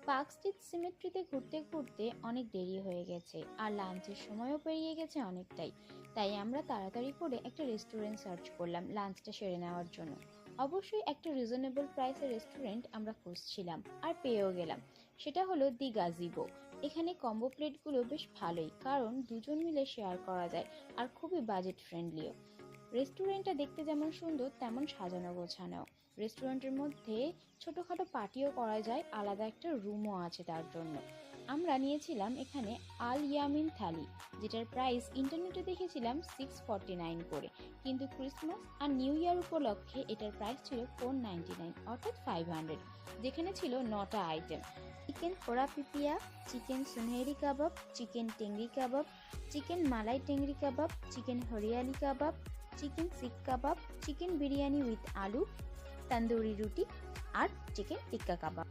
Park street সিমেট্রিতে ঘুরতে ঘুরতে অনেক দেরি হয়ে গেছে আর লাঞ্চের সময়ও পেরিয়ে গেছে অনেকটাই। তাই আমরা তাড়াতাড়ি করে একটা রেস্টুরেন্ট সার্চ করলাম লাঞ্চটা সেরে নেওয়ার জন্য। অবশ্যই একটা রিজনেবল প্রাইসের রেস্টুরেন্ট আমরা খুঁজছিলাম আর পেয়েও গেলাম। সেটা হলো দি গাজিবো। এখানে কম্বো প্লেটগুলো বেশ ভালোই, কারণ দুজন মিলে শেয়ার করা যায় আর খুবই বাজেট ফ্রেন্ডলিও। রেস্টুরেন্টটা দেখতে যেমন সুন্দর তেমন সাজানো গোছানো। রেস্টুরেন্টের মধ্যে ছোটোখাটো পার্টিও করা যায়, আলাদা একটা রুমও আছে তার জন্য। আমরা নিয়েছিলাম এখানে আল ইয়ামিন থালি, যেটার প্রাইস ইন্টারনেটে দেখেছিলাম 649 করে, কিন্তু ক্রিসমাস আর নিউ ইয়ার উপলক্ষে এটার প্রাইস ছিল 499 অর্থাৎ 500, যেখানে ছিল 9টা আইটেম। চিকেন পোড়া পিপিয়া, চিকেন সুনহেরি কাবাব, চিকেন টেংরি কাবাব, চিকেন মালাই টেংরি কাবাব, চিকেন হরিয়ালি কাবাব, চিকেন শিক কাবাব, চিকেন বিরিয়ানি উইথ আলু, তন্দুরি রুটি আর চিকেন টিক্কা কাবাব।